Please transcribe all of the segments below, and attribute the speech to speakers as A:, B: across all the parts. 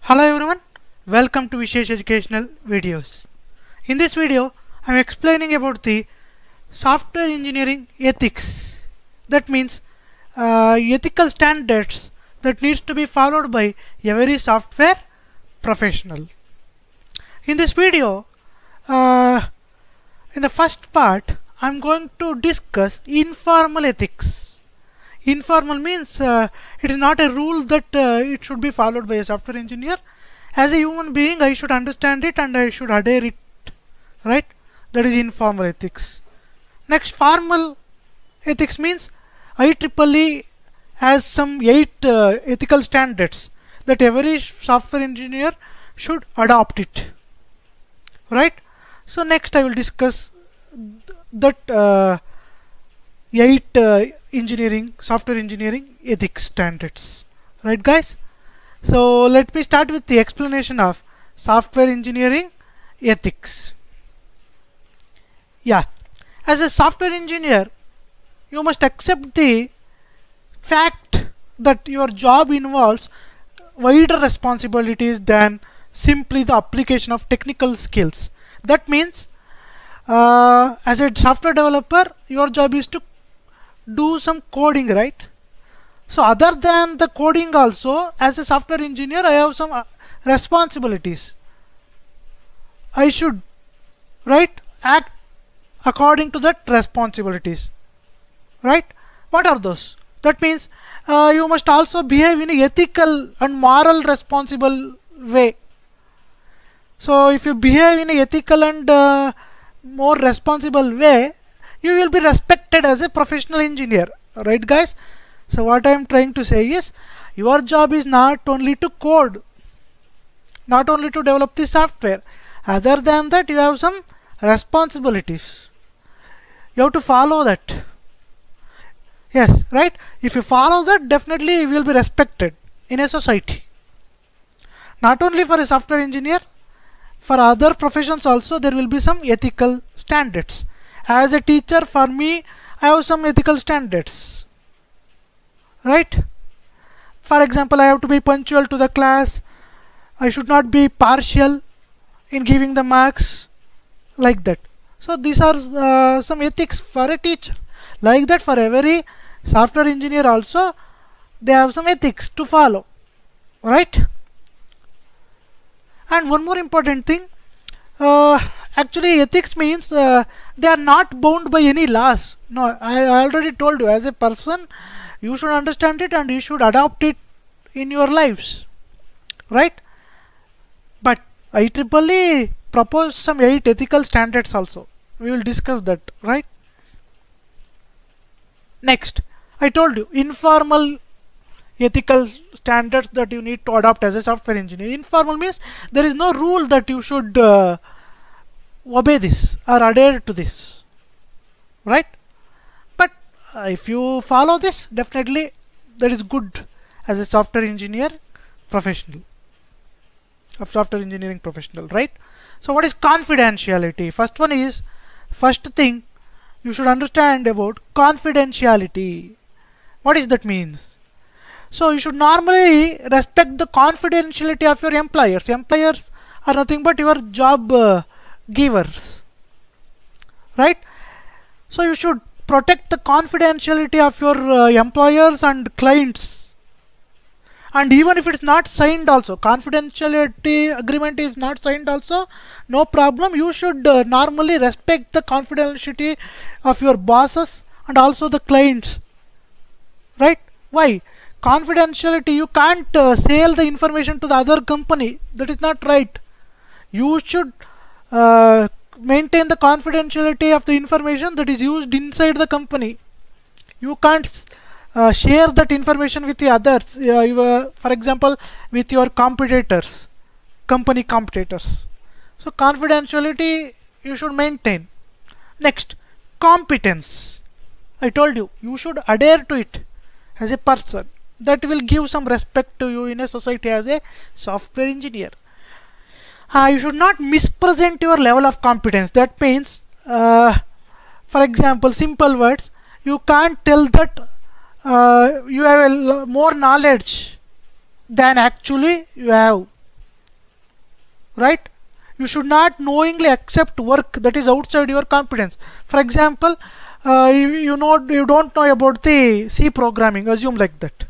A: Hello everyone, welcome to Vishesh Educational Videos. In this video, I am explaining about the software engineering ethics. That means ethical standards that needs to be followed by every software professional. In this video, in the first part, I am going to discuss informal ethics. Informal means it is not a rule that it should be followed by a software engineer. As a human being, I should understand it and I should adhere it, right? That is informal ethics. Next, formal ethics means IEEE has some 8 ethical standards that every software engineer should adopt it, right? So next I will discuss that 8 software engineering ethics standards, right guys? So let me start with the explanation of software engineering ethics. Yeah, as a software engineer, you must accept the fact that your job involves wider responsibilities than simply the application of technical skills. That means as a software developer, your job is to do some coding, right? So other than the coding also, as a software engineer, I have some responsibilities. I should, right, act according to that responsibilities, right? What are those? That means you must also behave in an ethical and moral responsible way. So if you behave in an ethical and more responsible way, you will be respected as a professional engineer, right guys? So what I am trying to say is, your job is not only to code, not only to develop the software. Other than that, you have some responsibilities. You have to follow that. Yes, right? If you follow that, definitely you will be respected in a society. Not only for a software engineer, for other professions also there will be some ethical standards. As a teacher, for me, I have some ethical standards, right? For example, I have to be punctual to the class. I should not be partial in giving the marks, like that. So these are some ethics for a teacher. Like that, for every software engineer also, they have some ethics to follow, right? And one more important thing, actually ethics means they are not bound by any laws. No, I already told you, as a person you should understand it and you should adopt it in your lives, right? But IEEE proposed some 8 ethical standards also. We will discuss that, right? Next, I told you informal ethical standards that you need to adopt as a software engineer. Informal means there is no rule that you should obey this or adhere to this, right? But if you follow this, definitely that is good as a software engineer professional, software engineering professional, right? So what is confidentiality? First thing you should understand about confidentiality. What does that means? So you should normally respect the confidentiality of your employers. Employers are nothing but your job givers, right? So you should protect the confidentiality of your employers and clients. And even if it's not signed also, confidentiality agreement is not signed also, no problem. You should normally respect the confidentiality of your bosses and also the clients, right? Why? Confidentiality, you can't sell the information to the other company. That is not right. You should maintain the confidentiality of the information that is used inside the company. You can't share that information with the others, for example with your competitors, company competitors. So confidentiality you should maintain. Next, competence. I told you, you should adhere to it as a person. That will give some respect to you in a society as a software engineer. You should not mispresent your level of competence. That means, for example, simple words, you can't tell that you have more knowledge than actually you have. right? You should not knowingly accept work that is outside your competence. For example, you don't know about the C programming, assume like that.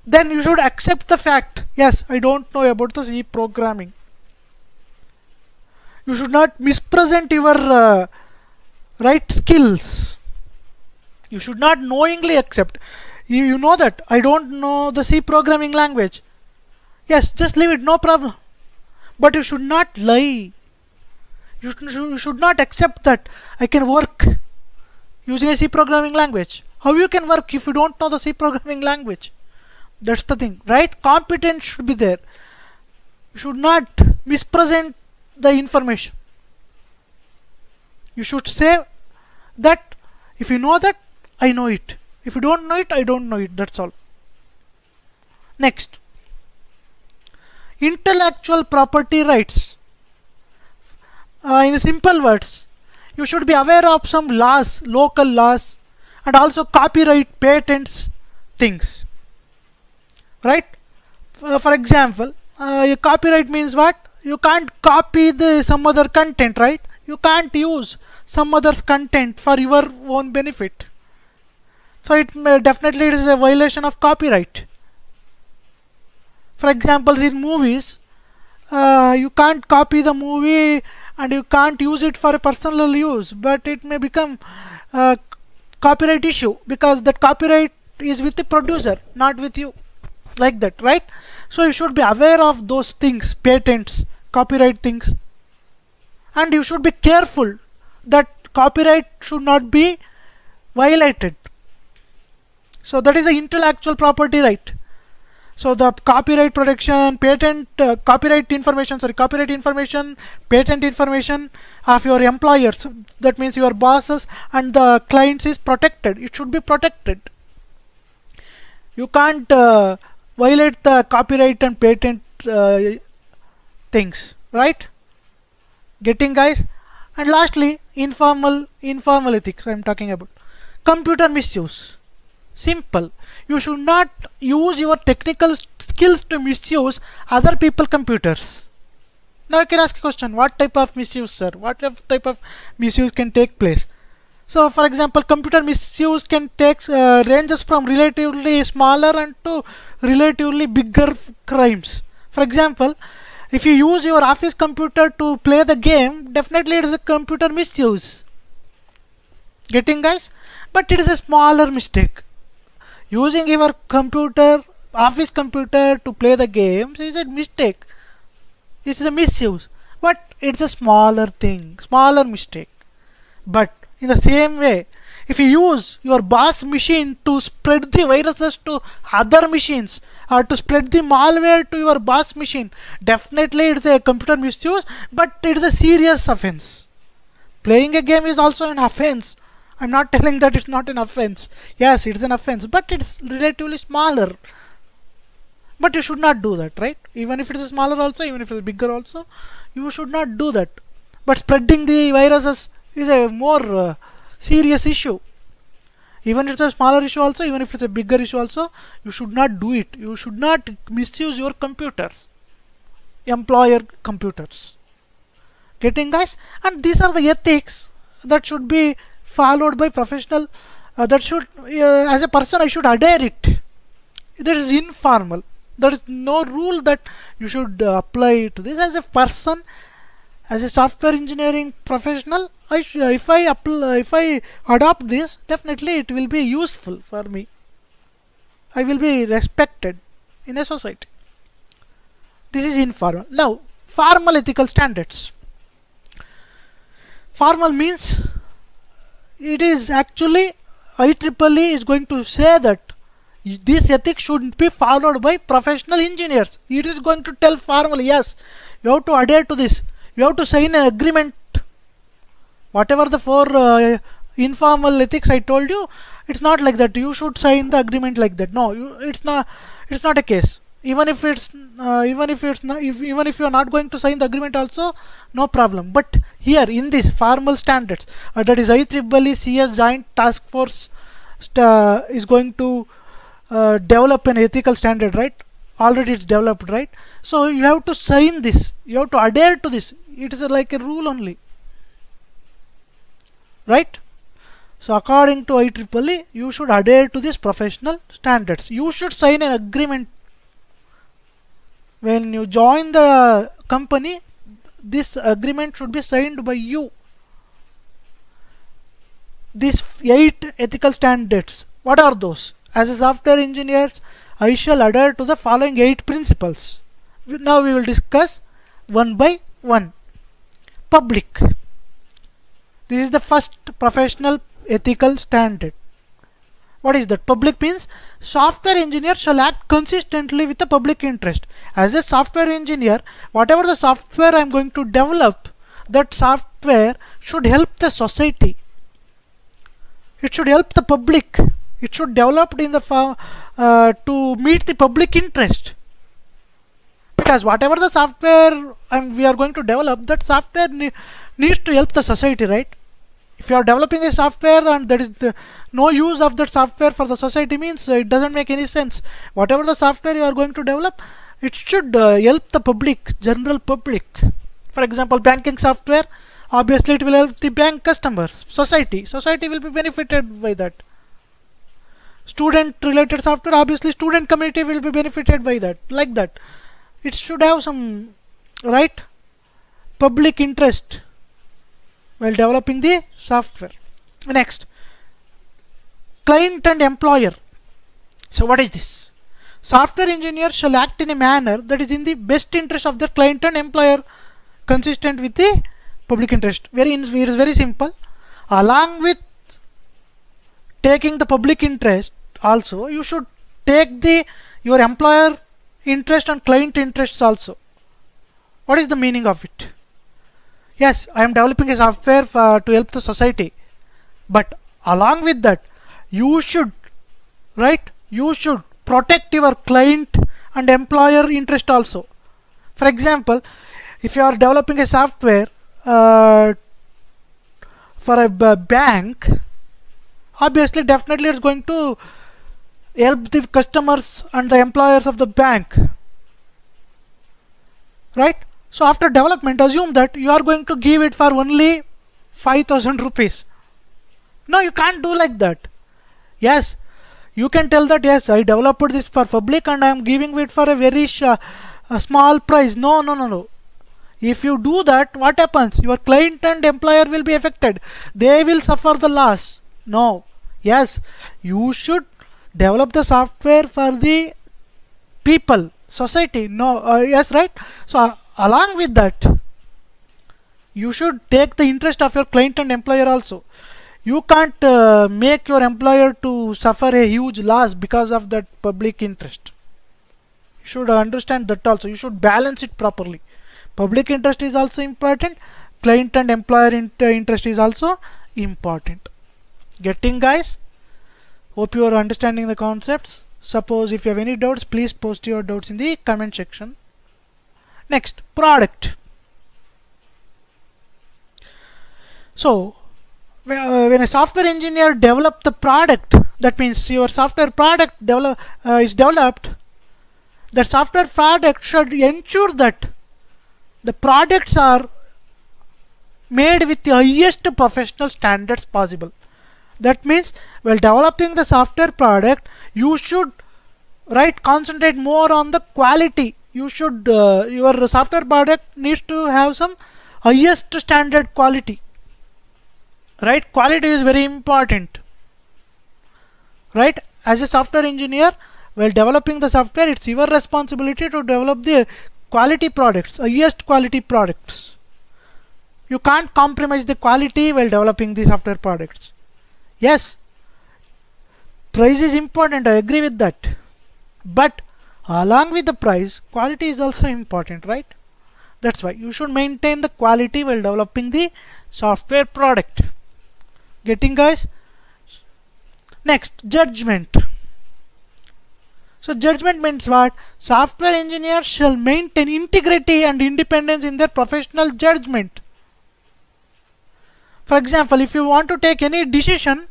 A: Then you should accept the fact, yes, I don't know about the C programming. You should not mispresent your right skills. You should not knowingly accept. You know that I don't know the C programming language. Yes, just leave it, no problem. But you should not lie. You should not accept that I can work using a C programming language. How you can work if you don't know the C programming language? That's the thing, right? Competence should be there. You should not mispresent the information. You should say that if you know that, I know it. If you don't know it, I don't know it. That's all. Next, intellectual property rights. In simple words, you should be aware of some laws, local laws, and also copyright, patents, things. Right? For example, copyright means what? You can't copy some other content, right? You can't use some other's content for your own benefit. So definitely it is a violation of copyright. For example, in movies, you can't copy the movie and you can't use it for a personal use, but it may become a copyright issue because that copyright is with the producer, not with you, like that, right? So you should be aware of those things, patents, copyright things, and you should be careful that copyright should not be violated. So that is the intellectual property right. So the copyright protection, patent, copyright information, patent information of your employers, that means your bosses and the clients, is protected. It should be protected. You can't violate the copyright and patent things, right? Getting, guys? And lastly, informal ethics I am talking about. Computer misuse. Simple. You should not use your technical skills to misuse other people's computers. Now you can ask a question, what type of misuse, sir? What type of misuse can take place? So for example, computer misuse can take ranges from relatively smaller and to relatively bigger crimes. For example, if you use your office computer to play the game, definitely it is a computer misuse. Getting, guys? But it is a smaller mistake. Using your office computer to play the games is a mistake. It's a misuse. But it's a smaller thing, smaller mistake. But in the same way, if you use your boss machine to spread the viruses to other machines or to spread the malware to your boss machine, definitely it's a computer misuse, but it is a serious offense. Playing a game is also an offense. I'm not telling that it's not an offense. Yes, it's an offense, but it's relatively smaller. But you should not do that, right? Even if it is smaller also, even if it is bigger also, you should not do that. But spreading the viruses is a more serious issue. Even if it's a smaller issue also, even if it's a bigger issue also, you should not do it. You should not misuse your computers, employer computers. Getting, guys? And these are the ethics that should be followed by professional, that should, as a person, I should adhere it. That is informal. There is no rule that you should apply to this. As a person, as a software engineering professional, if I adopt this, definitely it will be useful for me. I will be respected in a society. This is informal. Now, formal ethical standards. Formal means it is actually IEEE is going to say that this ethics should be followed by professional engineers. It is going to tell formally, yes, you have to adhere to this. You have to sign an agreement. Whatever the four informal ethics I told you, it's not like that. You should sign the agreement like that. No, it's not a case. Even if you are not going to sign the agreement also, no problem. But here in this formal standards, that is IEEE CS Joint Task Force is going to develop an ethical standard, right? already it's developed, right? So you have to sign this, you have to adhere to this. It is like a rule only, right? So according to IEEE, you should adhere to these professional standards. You should sign an agreement when you join the company. This agreement should be signed by you. These 8 ethical standards, what are those? As a software engineer, I shall adhere to the following 8 principles. Now we will discuss one by one. Public. This is the first professional ethical standard. What is that? Public means software engineer shall act consistently with the public interest. As a software engineer, whatever the software I am going to develop, that software should help the society. It should help the public. It should develop in the to meet the public interest. Because whatever the software we are going to develop, that software needs to help the society, right? If you are developing a software and there is no use of that software for the society, means it doesn't make any sense. Whatever the software you are going to develop, it should help the public, general public. For example, banking software, obviously it will help the bank customers. Society will be benefited by that. Student related software, obviously student community will be benefited by that. Like that, it should have some, right, public interest while developing the software. Next, client and employer. So what is this? Software engineer shall act in a manner that is in the best interest of their client and employer, consistent with the public interest. It is very simple. Along with taking the public interest, also you should take your employer interest and client interests also. What is the meaning of it? Yes, I am developing a software to help the society, but along with that, you should, right, you should protect your client and employer interest also. For example, if you are developing a software for a bank, obviously definitely it's going to help the customers and the employers of the bank, right? So after development, assume that you are going to give it for only 5,000 rupees. No, you can't do like that. Yes, you can tell that yes, I developed this for public and I am giving it for a very small price. No. If you do that, what happens? Your client and employer will be affected. They will suffer the loss. No. Yes, you should develop the software for the people, society. No, yes, right? So along with that, you should take the interest of your client and employer also. You can't make your employer to suffer a huge loss because of that public interest. You should understand that also. You should balance it properly. Public interest is also important. Client and employer interest is also important. Getting, guys? Hope you are understanding the concepts. Suppose if you have any doubts, please post your doubts in the comment section. Next, product. So when a software engineer develops the product, that means your software product is developed, the software product should ensure that the products are made with the highest professional standards possible. That means while developing the software product, you should concentrate more on the quality. You should your software product needs to have some highest standard quality. Right? Quality is very important. Right? As a software engineer, while developing the software, it's your responsibility to develop the quality products, highest quality products. You can't compromise the quality while developing the software products. Yes, price is important, I agree with that. But along with the price, quality is also important, right? That's why you should maintain the quality while developing the software product. Getting, guys? Next, judgment. So judgment means what? Software engineers shall maintain integrity and independence in their professional judgment. For example, if you want to take any decision,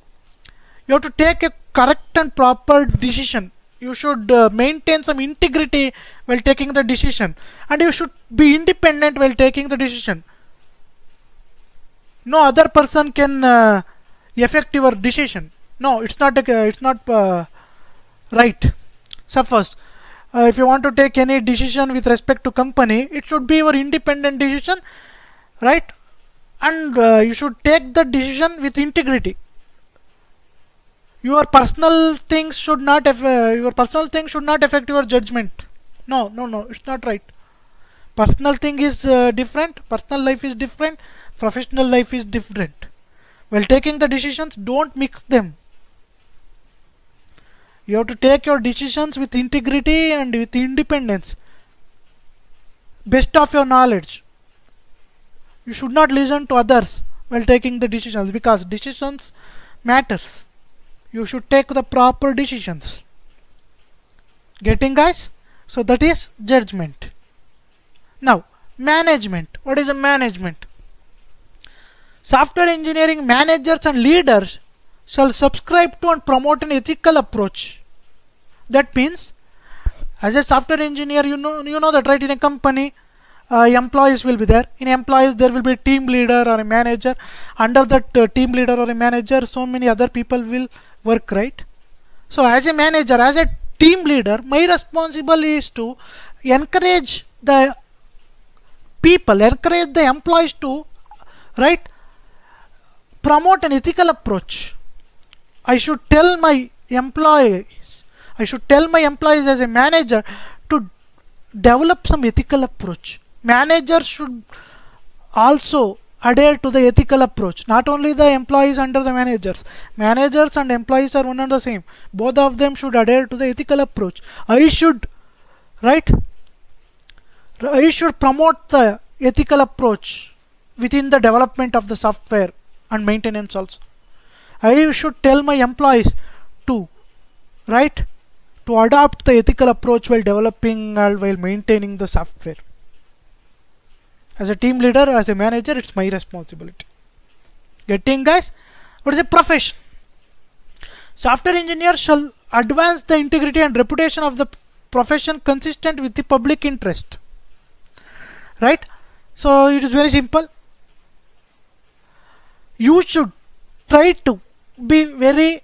A: you have to take a correct and proper decision. You should maintain some integrity while taking the decision, and you should be independent while taking the decision. No other person can affect your decision. No, it's not right. Suppose if you want to take any decision with respect to company, it should be your independent decision, right? And you should take the decision with integrity. Your personal things should not affect your judgment. No, it's not right. Personal thing is different. Personal life is different. Professional life is different. While taking the decisions, don't mix them. You have to take your decisions with integrity and with independence. Best of your knowledge. You should not listen to others while taking the decisions, because decisions matters. You should take the proper decisions. Getting, guys? So that is judgment. Now, management. What is a management? Software engineering managers and leaders shall subscribe to and promote an ethical approach. That means, as a software engineer, you know that, right? In a company, employees will be there. In employees, there will be a team leader or a manager. Under that team leader or a manager, so many other people will work, right? So as a manager, as a team leader, my responsibility is to encourage the people, encourage the employees to, right, promote an ethical approach. I should tell my employees as a manager to develop some ethical approach. Managers should also adhere to the ethical approach. Not only the employees under the managers. Managers and employees are one and the same. Both of them should adhere to the ethical approach. I should promote the ethical approach within the development of the software and maintenance also. I should tell my employees to adopt the ethical approach while developing and while maintaining the software. As a team leader, as a manager, it's my responsibility. Getting, guys? What is a profession? Software engineers shall advance the integrity and reputation of the profession consistent with the public interest. Right? So it is very simple. You should try to be very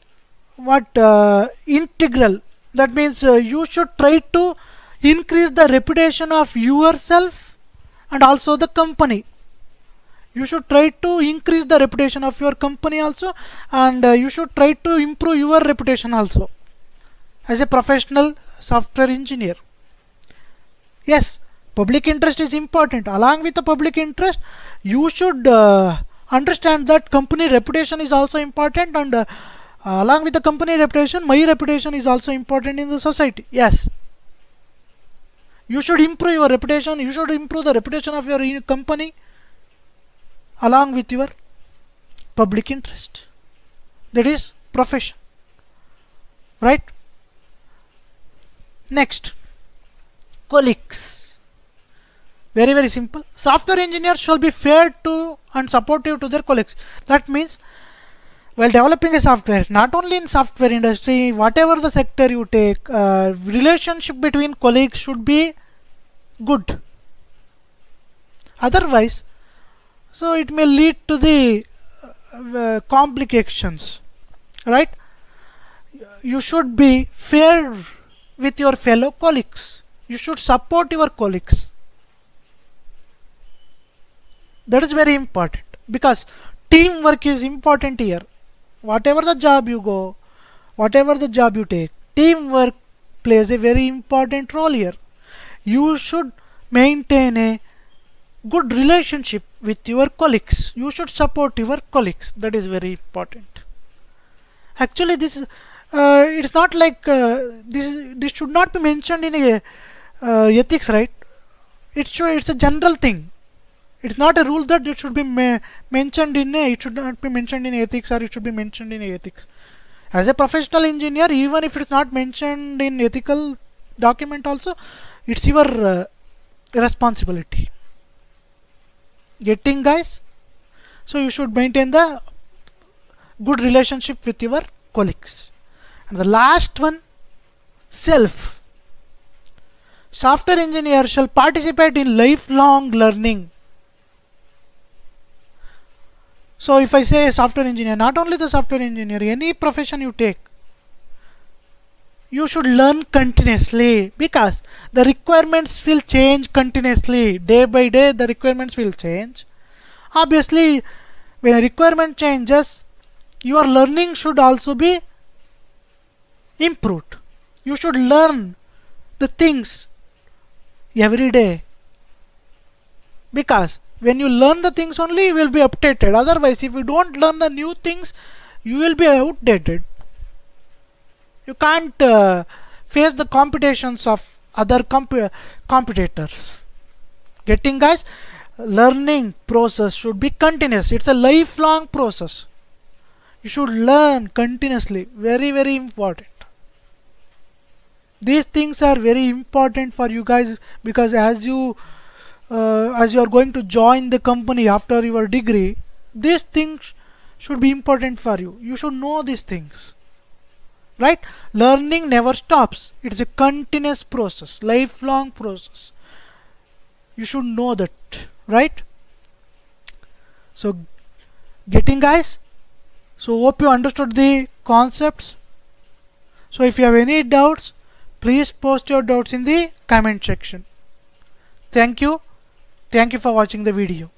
A: integral. That means you should try to increase the reputation of yourself and also the company. You should try to increase the reputation of your company also, and you should try to improve your reputation also as a professional software engineer. Yes, public interest is important. Along with the public interest, you should understand that company reputation is also important, and along with the company reputation, my reputation is also important in the society. Yes. You should improve your reputation. You should improve the reputation of your company along with your public interest. That is profession. Right? Next, colleagues. Very, very simple. Software engineers shall be fair to and supportive to their colleagues. That means, while developing a software, not only in software industry, whatever the sector you take, relationship between colleagues should be good. Otherwise, so it may lead to the complications, right? You should be fair with your fellow colleagues. You should support your colleagues. That is very important, because teamwork is important here. Whatever the job you go, whatever the job you take, teamwork plays a very important role here. You should maintain a good relationship with your colleagues. You should support your colleagues. That is very important. Actually, this is it's not like this should not be mentioned in a ethics, right? It's a general thing. It's not a rule that it should be mentioned in a. It should not be mentioned in ethics, or it should be mentioned in ethics. As a professional engineer, even if it's not mentioned in ethical document, also it's your responsibility. Getting, guys? So you should maintain the good relationship with your colleagues. And the last one, Self. Software engineer shall participate in lifelong learning. So if I say software engineer, not only the software engineer, any profession you take, you should learn continuously, because the requirements will change continuously. Day by day the requirements will change. Obviously, when a requirement changes, your learning should also be improved. You should learn the things every day, because when you learn the things only, you will be updated. Otherwise, if you don't learn the new things, you will be outdated. You can't face the competitions of other competitors. Getting, guys? Learning process should be continuous. It's a lifelong process. You should learn continuously. Very, very important. These things are very important for you guys, because as you are going to join the company after your degree, these things should be important for you. You should know these things. Right? Learning never stops. It's a continuous process, lifelong process. You should know that, right? So, getting, guys? So hope you understood the concepts. So if you have any doubts, please post your doubts in the comment section. Thank you. Thank you for watching the video.